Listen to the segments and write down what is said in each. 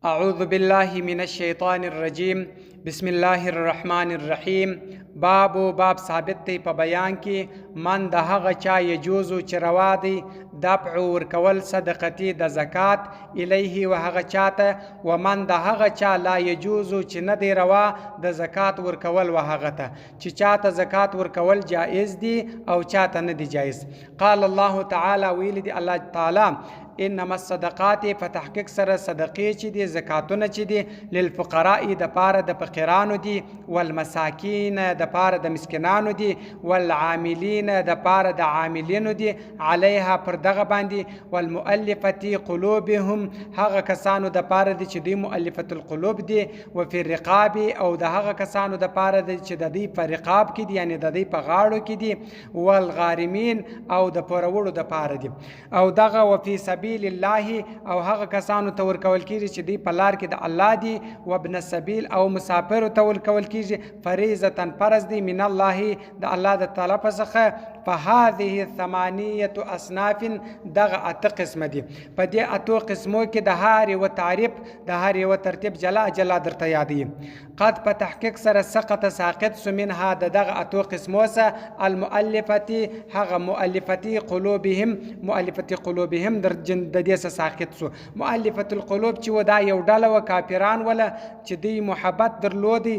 اعوذ بالله من الشیطان الرجیم بسم الله الرحمن الرحیم. باب ثابت دی په بیان کې من د هغه چا یجوزو چې روا دی دفع ورکول صدقتی د زکات الیه و هغه چاته، و من د هغه چا لا یجوزو چې نه دی روا د زکات ورکول و هغه ته چې چاته زکات ورکول جائز دی او چاته نه دی جائز. قال الله تعالی، ویل دی الله تعالی، انما الصدقات فتحقیق سره صدقې چې دي زکاتونه چې دي للفقراء د پاره د فقیرانو دي، والمساکین د پاره د مسکینانو دي، والعاملین د پاره د عاملینو دي، علیها پر دغه باندې، والمؤلفه قلوبهم هغه کسانو د پاره دي چې دوی مؤلفه القلوب دي، وفي الرقاب او د هغه کسانو د پاره دي چې د دوی په رقاب کې دي، یعنی د دوی په غاړو کې دي، والغارمین او د پورولو د پاره دي، او دغه وفي سبیل الله او هغه کسانو ته ورکول کیږي چې دی په لار کې د الله دی، وابن السبیل او مسافر ته ورکول کیږي فریضه فرض دی من الله د الله د طرف څخه. فهذه ثمانیه اصناف دغه اته قسم دي. په دې اتو قسمو کې د هر یو تعریف د هر یو ترتیب جلا جلا درته یادي. قد په تحقیق سره سقط ساقط منها دغه اتو قسمو سره المؤلفه هغه مؤلفه قلوبهم، مؤلفه قلوبهم در د دې سره ساقط سو. مؤلفه القلوب چې ودا یو ډله و کافران ولا چې دی محبت درلودي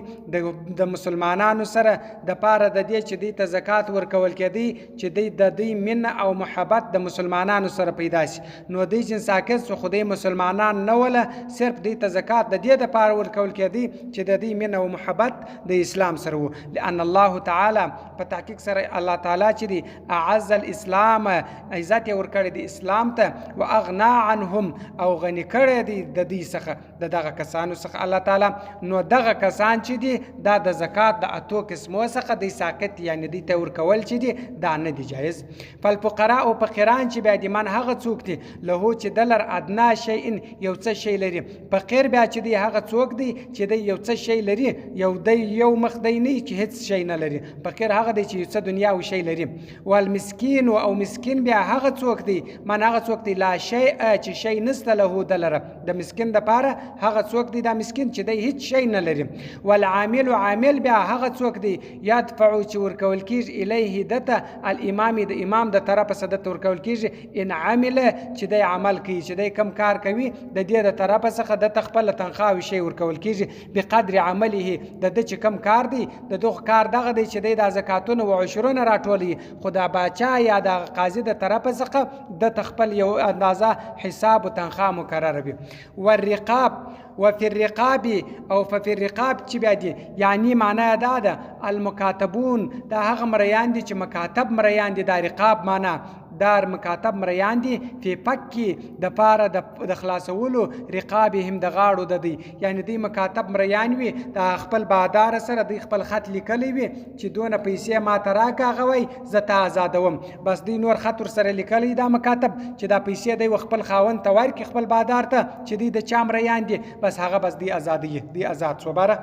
د مسلمانانو سره د پاره د دې چې دی ته زکات ورکول کېدی چې دی د دې من او محبت د مسلمانانو سره پیدا شي، نو دی چې ساکت سو خدای مسلمانان نه ولا صرف دی ته زکات د دې د پاره ورکول کېدی چې د دې من او محبت د اسلام سره وو. لأن الله تعالی په تحقیق سره الله تعالی چې دی اعز الاسلام عزت ورکړي د اسلام ته، واغنا عنهم او غنی کړي دی د دې څخه دغه کسانو څخه الله تعالی. نو دغه کسان چې دی د زکات د اتو قسمو څخه دی ساکت، یعنی دی ته ورکول چې دی دا نه دی جایز. فالفقراء او فقیران چې بیا دی من هغه څوک دی له چې دلر ادنا شیء یو څه شی لري. فقیر بیا چې دی هغه څوک دی چې دی یو څه شی لري، یو مخ دی نه چې هیڅ شی نه لري. فقیر هغه دی چې یو څه دنیا او شی لري. والمسکین او مسکین بیا هغه څوک دی من هغه څوک دی لا شیء چې شی نسته له دلر. د مسکین د پاره هغه څوک دی دا مسکین چې دی هیڅ شی نه لري. والعامل عامل بیا هغه څوک دی یدفع چې ورکول کیږي الیه دته الامام د امام د طرفه صدت ورکول کیږي ان عامل چې دی عمل کوي چې دی کم کار کوي د دې د طرفه څخه د تخپل تنخواه شی ورکول کیږي بقدر عمله د چې کم کار دی د دغه کار دغه دی چې دی د زکاتونه او عشرونه راټولي، خدا باچا یا د قاضي د طرفه څخه د تخپل یو اندازه حساب او تنخواه مقرره وي. والرقاب وفي الرقاب او ففي الرقاب چې بیا دي یعنی معنا دا ده المکاتبون دا هغه مریان دي چې مکاتب مریان دي. دا رقاب معنا دار مکاتب مریان دي فی پکی د پاره د خلاصولو رقابهم د غاړو د دی، یعنی دی مکاتب مریان وي د خپل بادار سره د خپل خط لیکلی وي چې دونه پیسې ما ته راکا غوي زته آزادوم، بس دی نور خط سره لیکلی دا مکاتب چې دا پیسې دی خپل خاون ته ورکړي خپل بادار ته چې دی د چا مریان دي، بس هغه بس دی آزادی دی آزاد شو بره.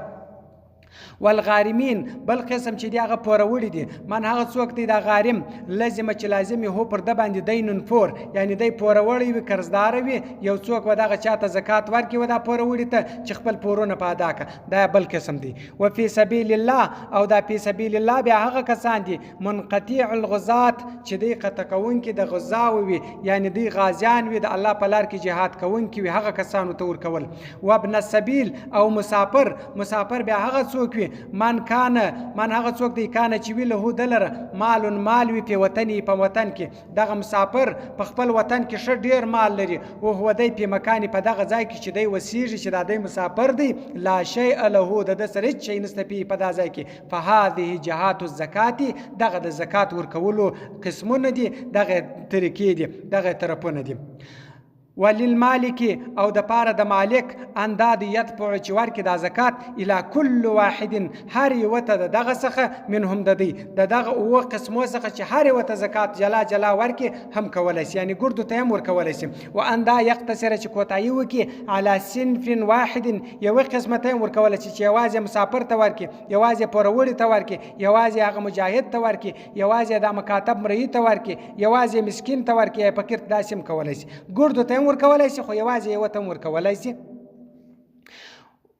والغارمین بل قسم چې دی هغه پوروړي دي من هغه څوک دی دا غارم لازمه چې لازمي هو پر د باندې دینن فور، یعنی دی پوروړي وي قرضدار وي یو څوک و دغه چاته زکات ورکړي و دا پوروړي ته چې خپل پورونه په ادا کړه، دا بل قسم دی. وفي سبیل الله او دا په سبیل الله بیا هغه کسان دي منقطع الغزات چې دی قطع کوونکي د غزاوي وي، یعنی دی غازیان وي د الله په لار کې جهاد کوونکي وي، هغه کسانو ته ورکول. وابن السبیل او مسافر بیا هغه څوک وي من هغه څوک دی کانه چې وی له دلره مال وي په وطن کې دغه مسافر په خپل وطن کې ښه ډیر مال لري او هو دی په مکان په دغه ځای کې چې دی وسیږي چې دا دی مسافر دی لا شیء له د سره شي نسته په دغه ځای کې. فهذه جهات الزکات دغه د زکات ورکولو قسمونه دي، دغه طریقې دي، دغه طرفونه دي. وللمالک او د پاره د مالک انداد یدفع چې ورکړي د زکات الی کل واحد هر یو ته دغه څخه منهم د دی دغه او قسمو څخه چې هر یو ته زکات جلا جلا ورکړي هم کولای شي، یعنی ګردو ته هم ورکولای شي. و اندا یقتصر چې کوتای وکي علی صنف واحد یو قسمه ته ورکولای شي چې یوازې مسافر ته ورکړي، یوازې پوروړي ته ورکړي، یوازې هغه مجاهد ته ورکړي، یوازې د مکاتب مری ته ورکړي، یوازې مسکین ته ورکړي، فقیر داسم کولای شي. ګردو ته ورکولای شي خو یوازې یو ته ورکولای شي.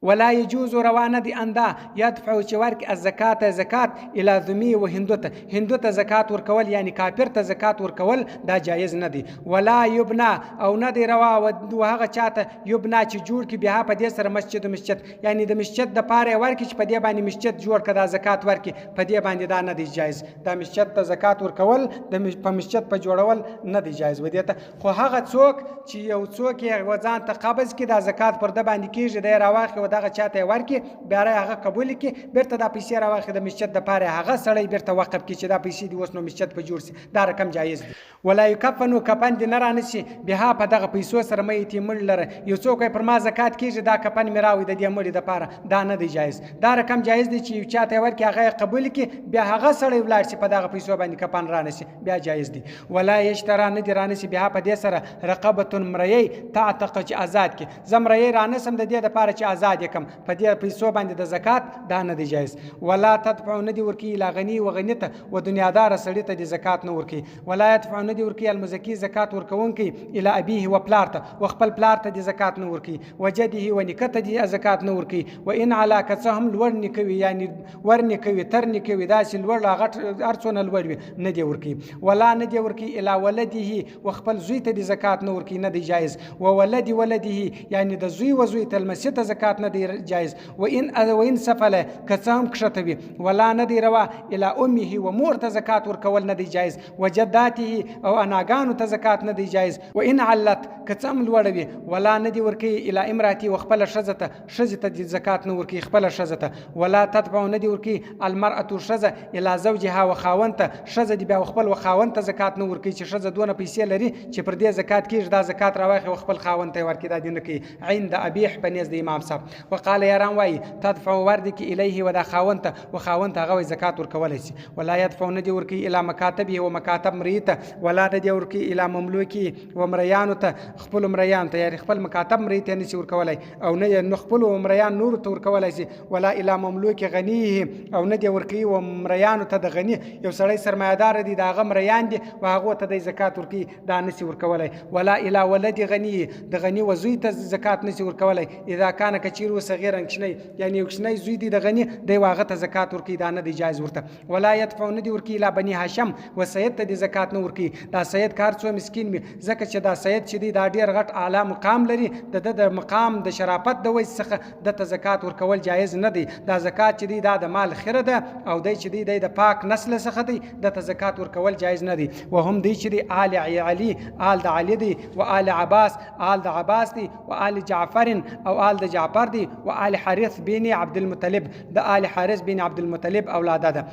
ولا يجوز روانه دي اندا يدفع چې ورکي الزکات زکات الى ذمي و هندو ته زکات ورکول یعنی کافر ته زکات ورکول دا جایز نه دي. ولا یبنا او نه دی روا او هغه چاته یبنا چې جوړ کی بیا په دې سره مسجد یعنی د مسجد د پاره ورکي چې په دې باندې مسجد جوړ کړه زکات ورکي په دې باندې دا نه دی جایز. دا مسجد ته زکات ورکول د په مسجد په جوړول نه دی جایز. ودی ته خو هغه څوک چې یو څوک یې وزن ته قبض کی دا زکات پر د باندې کیږي د راواخه دغه چاته ورکی بیا هغه قبول کی بیرته د پیسې راوخه د مسجد د پاره هغه سړی بیرته وقف کی چې دا پیسې دی وسنو مسجد په جوړ سي دا رقم جایز دی. ولا یکفنو کفن دی نه رانشي بیا په دغه پیسو سره مې تی مړ لره یو څوک پر ما زکات کیږي دا کفن میراوي د دې مړي د پاره دا نه دی جایز. دا رقم جایز دی چې چاته ورکی هغه قبول کی بیا هغه سړی ولار شي په دغه پیسو باندې کفن رانشي بیا جایز دی. ولا یشترا نه دی رانشي بیا په دې سره رقبه مریی تعتق چې آزاد کی زمریی رانسم د دې د پاره چې آزاد کم په دې پیسو باندې د زکات دا نه دی جایز. ولا تدفع نه دی ورکی الی غنی و غنیته و دنیادار سړی ته د زکات نه ورکی. ولا يدفع نه دی ورکی المزکی زکات ورکونکی الی ابيه و پلارته و خپل پلارته د زکات نه ورکی وجده و نکته د زکات نه ورکی و ان علا کڅهم لور نکوي یعنی ور نکوي تر نکوي داسې لور غټ ارڅونه لور نه دی ورکی. ولا نه دی ورکی الی ولده و خپل زوی ته د زکات نه ورکی نه دی جایز. و ولده یعنی د زوی و زوی ته المسیت زکات نه دی جایز. وان سفله کڅام کشتوي ولا نه دی روا الی امه و مور ته زکات ورکول نه دی جایز. وجداته او اناګانو ته زکات نه دی جایز. وان علت کڅام لوړوي ولا نه دی ورکی الی امراتی و خپل شزته شزته د زکات نه ورکی خپل شزته. ولا تتبع نه دی ورکی المرأه شزه الی زوجها و خاونته شزه دی بیا خپل و خاونته زکات نه ورکی چې شزه دونه پیسې لري چې پر دې زکات کیږي دا زکات راوخه خپل خاونته ورکی دا دین کی عند ابي حنیز د امام صاحب. وقال يران واي تدفع وردك اليه ودا خاونته وخاونته غوي زکات ورکول شي. ولا يدفع ندي ورکی الى مکاتبه و مکاتب مریته ولا ندي ورکی الى مملوکی و مریانو ته خپل مریان ته یعنی خپل مکاتب مریته نشي ورکولای او نه خپل مریان نور ته ورکولای شي. ولا الى مملوک غنیه او ندي ورکی و مریانو ته د غنی یو سړی سرمایدار دي دا غمریان دي و هغه ته د زکات ورکی دا نشي ورکولای. ولا الى ولد غنی د غنی و زوی ته زکات نشي ورکولای اذا كان کچیر و صغیر کشنی یعنی یو کشنی زوی دی د غنی دی واغه ته زکات ورکی دا نه دی جایز ورته. ولا يدفع نه دی ورکی لا بنی هاشم و سید ته دی زکات نه ورکی دا سید کار څو مسکین می زکه چې دا سید چې دی دا ډیر غټ اعلی مقام لري د مقام د شرافت د وجه څخه د ته زکات ورکول جایز نه دی. دا زکات چې دی دا د مال خیره ده او دی چې دی د پاک نسل څخه دی د ته زکات ورکول جایز نه دی. وهم دی چې دی آل علی آل د علی دی و آل عباس آل د عباس دی و آل جعفر او آل د جعفر دی و آل حارث بن عبد المطلب د آل حارث بن عبد المطلب اولاده ده.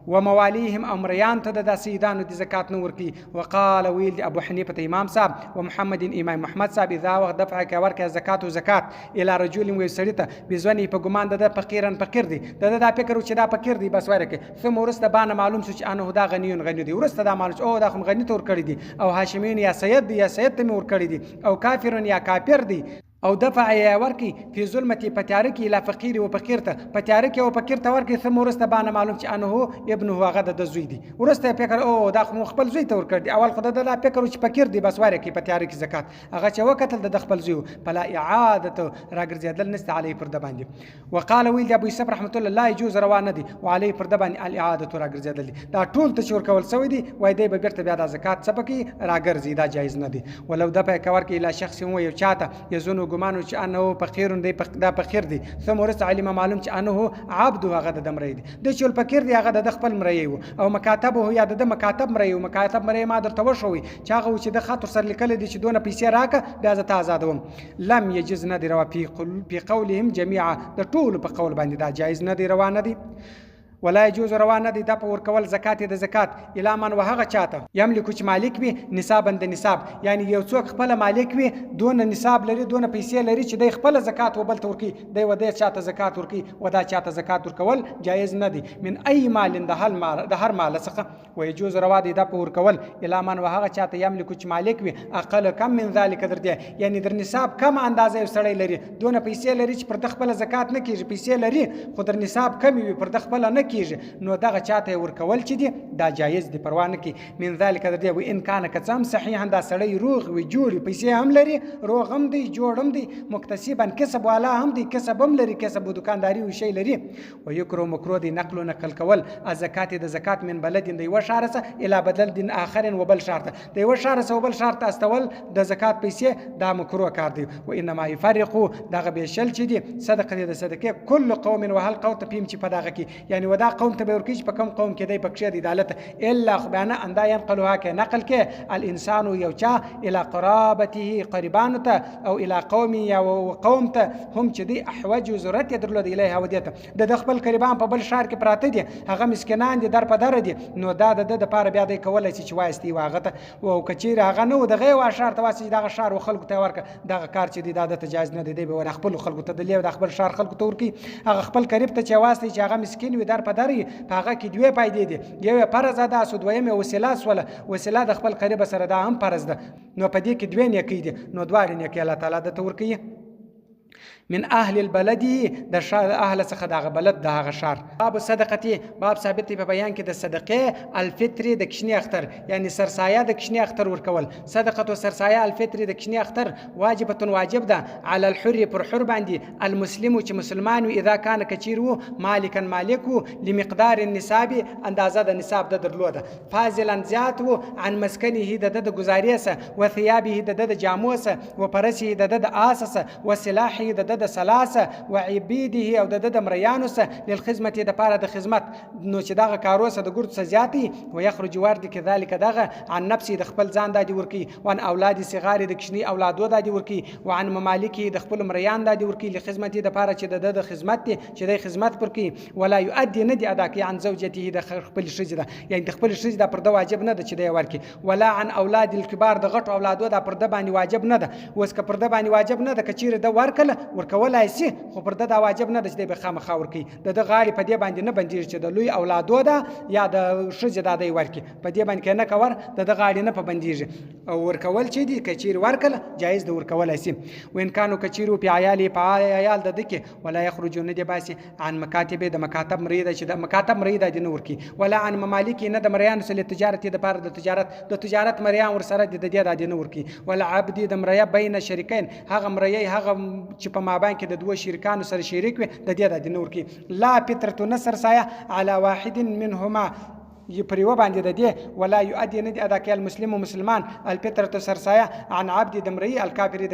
ومواليهم امريان ته د سیدانو د زکات نه ورکی. وقال ویل ابو حنیفه امام صاحب ومحمد امام محمد صاحب اذا وقت دفع کا ورکه زکات او زکات الى رجل و سړیته بزونی په ګمان د فقیرن فقیر دی دا فکر چې دا فقیر دی بس ورکه ثم ورسته باندې معلوم شو چې انه دا غنیون غنی دی ورسته دا معلوم او دا خو غنی تور کړی دی او هاشمین یا سید دی یا سید ته ور کړی دی او کافرون یا کافر دی او دفع یا ورکی فی ظلمتی پتیارکی الى فقیر و فقیر ته پتیارکی او فقیر ته ورکی ثم ورسته باندې معلوم چې انه ابنه هغه د زوی دی ورسته فکر او دا خپل زوی ته ور کړ دی اول خدای د فکر چې فقیر دی بس ورکی پتیارکی زکات هغه چې وکتل د خپل زوی فلا اعاده راګرځیدل نست علی پر د باندې. وقال ویل ابو یوسف رحمت الله لا يجوز روانه دی وعلي پر د باندې الاعاده راګرځیدل دا ټول ته شور کول سوی دی وای دی به بیرته بیا د زکات سبکی راګرځي دا جایز نه دی. ولو دفع کور کې الى شخص و یو چاته یزونو ګمانو چې انه فقیر دی دا فقیر دی ثم ورس علم معلوم چې انه عبد هغه د مری دی د چول فقیر دی هغه د خپل مری او مکاتبه یا د مکاتب مری او مکاتب مری ما درته وشوي چې هغه چې د خاطر سر لیکل دي چې دونه پیسې راکه بیا زه ته آزادوم. لم يجوز نه دی روا په قولهم جميعا د ټول په قول باندې دا جایز نه دی روانه دی. ولا يجوز روانه دي د پور کول زکات د زکات الا من وهغه چاته یملک چې مالک وي نصاب د نصاب یعنی یو څوک خپل مالک وي دون نصاب لري دون پیسې لري چې د خپل زکات وبل تورکی دی و د چاته زکات ورکی و دا چاته زکات ورکول جایز نه دي. من اي مال د هر مال څخه و يجوز روا دي د پور کول الا من وهغه چاته یملک چې مالک وي اقل کم من ذلك در دی یعنی در نصاب کم اندازه سړی لري دون پیسې لري چې پر د خپل زکات نه کیږي پیسې لري خو در نصاب کم وي پر د خپل نه کیږي نو دغه چاته ورکول چې دي دا جایز دي، پروا نه کوي. من ذلک در دې و ان کان که څه هم صحیحا دا سړی روغ وي، جوړ وي، پیسې هم لري، روغ هم دی، جوړ هم دی، مکتسبا کسب والا هم دی، کسب هم لري، کسب و دکانداري و شی لري. و یکرو مکروه دی نقل و نقل کول از زکات د زکات من بلد د یو ښار څخه الی بدل آخر و بل ښار ته، د یو ښار څخه بل ښار ته استول د زکات پیسې دا مکروه کار دی. و انما یفرقوا دغه بشل چې دی صدقه د صدقه کل قوم وهل قوم ته پیم چې په دغه کې یعنی ودا قوم ته به ورکیږي په کوم قوم کې دی پکښې د عدالت الا خبانه اندا ينقلها کې نقل کې الانسان یو چا الی قرابته قربان ته او الی قوم یا قوم ته هم چې دی احوج ضرورت درلود الیه ودیته د خپل قربان په بل ښار کې پراته دي، هغه مسکینان دي در په در دي، نو دا د لپاره بیا دی کولای شي چې وایستی واغه ته او کچیر هغه نو دغه وا ښار ته واسي دغه ښار خلکو ته ورک دغه کار چې دی د تجاوز نه دی به خپل خلکو ته د خپل ښار خلکو ته ورکی، هغه خپل قریب ته چې واسي چې هغه مسکین وي در په در هغه کې دوی پایدې دي، یو فرض ده سو دویمه وسیله سوله وسیله د خپل قریب سره دا هم فرض ده، نو په دې کې دوی نه کیدي نو دواړه نه کې الله تعالی د تورکی من اهل البلد د اهل څخه دغه بلد دغه شهر. باب صدقتی باب ثابت په بیان کې د صدقه الفطر د کشنی اختر یعنی سرسایه د کشنی اختر ورکول. صدقه او سرسایه الفطر د کشنی اختر واجبه واجب ده علی الحر پر حر باندې المسلم چې مسلمان وي اذا کان کچیرو مالکا مالکو لمقدار النصاب اندازه د نصاب د درلوده فاضلا زیات عن مسکنه د گزاریسه و ثيابه د جاموسه و پرسه د اساسه و سلاحه د سلاسه و عبیده او د مریانو سه للخدمت د پاره د خدمت نو چې دغه کاروسه د ګرد سزیاتی و یخرج ورد کذالک دغه عن نفسي د خپل ځان د ورکی وان اولاد صغار د کشنی اولادو د ورکی وعن ممالکی د خپل مریان د ورکی لخدمت د پاره چې د خدمت چې د خدمت پر کی ولا يؤدي ندي ادا کی عن زوجته د خپل شجره یعنی د خپل شجره پر د واجب نه ده چې د ورکی ولا عن اولاد الكبار د غټ اولادو د پر د باندې واجب نه ده وس که پر د باندې واجب نه ده کچیر د ورکله ورکولای سي خو پر د واجب نه ده چې به خامخا ورکی د غاړي په دې باندې نه بندیږي چې د لوی اولادو ده یا د شجره د ورکی په دې باندې نه کور د غاړي نه په بندیږي او ورکول چې دي کچیر ورکله جایز د ورکولای سي وین کانو کچیرو په عیالي په عیال د دکه ولا یخرجون دي باسي عن مکاتب د مکاتب مریده چې د مکاتب مریده دي نور کی ولا عن ممالک نه د مریان سره تجارت د پاره د تجارت مریان ور سره د دې د نور کی ولا عبد د مریا بین شریکین هغه مریي هغه چې په مابین کې د دوه شریکانو سره شریک وي د دې د نور کی لا فطرت نصر سایه علی واحد منهما یپریو باندې د دې ولا یؤدي ندی ادا کول مسلم مسلمان الفطرت سرسایه عن عبد دمری الکافر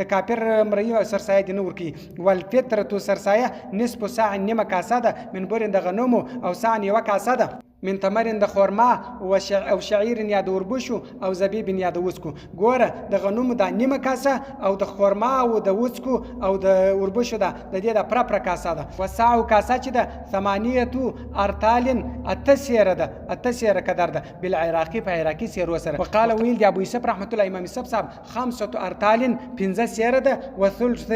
د کافر مری سرسایه د نور کی والفطرت سرسایه نصف ساعه نیمه کاسه ده من بورند غنمو او ساعه یو کاسه ده من تمرین د خورما او شعیر یا د وربشو او زبیب یا د وسکو ګوره د غنمو د نیمه کاسه او د خورما او د وسکو او د وربشو د دې د پر کاسه ده وساعو کاسه چې د 8 ارتالن التسير ده التسير قدر ده بالعراقي په عراقي سیر وسره وقال ویل دی ابو یوسف رحمت الله امام یوسف صاحب 5 ارتالن 15 سیر ده وثلث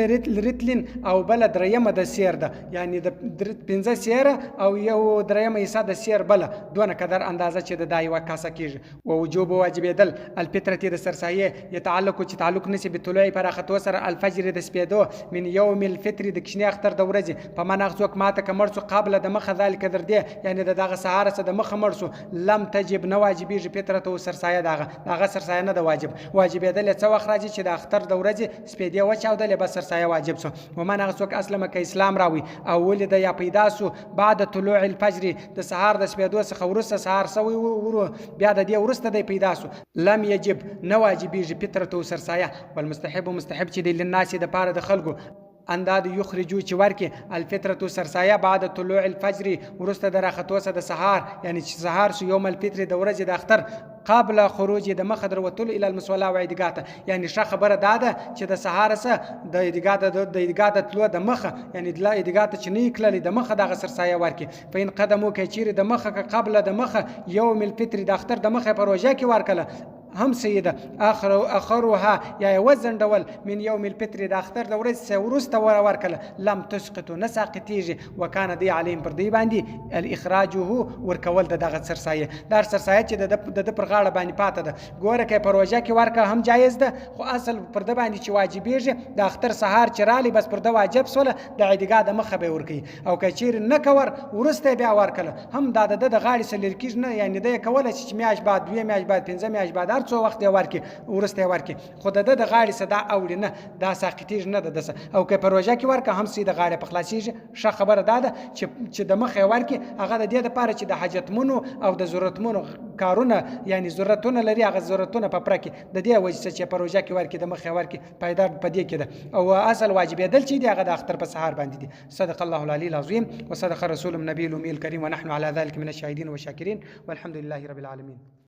رتلن او بل دريمه د سیر ده یعنی د 15 سیر او یو دريمه حصہ د سیر بل دونه قدر اندازه چې د دایو کاسه کیږي او وجوب واجبېدل الفطرت د سرسایه يتعلق چې تعلق نشي به طلوع پر خطو سره الفجر د سپیدو من يوم الفطر د کشنی اختر د ورځې په منغ څوک ماته کمرڅو قبل د مخه ذلک در دی یعنی دغه سهار سره د مخه مرسو لم تجب نه واجبېږي فطرت او سرسایه دغه سرسایه نه د واجبېدل څو اخراج چې د اختر د ورځې سپیدې وچاودل به سرسایه واجب سو و منغ څوک اسلمه ک اسلام راوي او ولید یا پیدا سو بعد طلوع الفجر د سهار د سپیدو څخه ورسته سهار سوي ورو بیا د دې ورسته د پیدا سو لم یجب نه واجبېږي فطرت او سرسایه والمستحب چې د لناس د پاره د خلکو انداد یخرجو چې ورکی الفطرت سرسایه بعد طلوع الفجر ورسته د راختو سره د سهار یعنی چې سهار سو یوم الفطر د ورځې د اختر قبل خروج د مخ دروتل الى المصلى و عیدګاته یعنی ښه خبره ده چې د سهار سره د عیدګاته تلو د مخ یعنی د عیدګاته چې نه کړل د مخ د سرسایه ورکی په ان قدمو کې چیرې د مخ قبل د مخ یوم الفطر د اختر د مخ پروژه کې ورکله هم سیده اخرها یا وزن ډول من یوم الفطر د اختر د ورځې وروسته ورکله لم تسقط نه ساقطیږي وکانه دی علیم پر دی باندې الاخراجه ورکول دغه سرسایه دا سرسایه چې د پر غاړه باندې پاته ده ګوره که پروژه کې ورکه هم جایز ده خو اصل پر د باندې چې واجبېږي د اختر سهار چې رالی بس پر د واجب سوله د عیدګاه د مخه به ورکوي او که چیرې نه کور وروسته بیا ورکله هم دا د غاړې څه لرې کېږي نه یعنې ده یې کولی چې میاشت بعد 2 میاشت بعد 5 میاشت بعد هر څو وخت یې ورکړي وروسته یې ورکړي خو د غاړې څه دا اوړي نه دا ساقطېږي نه ده دسه او که پروژه کې ورکه هم سي د غاړې په خلاصېږي ښه خبره دا ده چې د مخه یې ورکړي هغه د دې دپاره چې د حاجتمنو او د ضرورتمنو کارونه یعنی ضرورتونه لري هغه ضرورتونه په پوره کړي د دې وجې چې پروژه کې ورکړي د مخه یې ورکړي پایدار په دې کې ده او اصل واجبېدل چې دی هغه د اختر په سهار باندې دي صدق الله العلي العظيم وصدق رسول النبي الأمي الكريم ونحن على ذلك من الشاهدين والشاكرين والحمد لله رب العالمين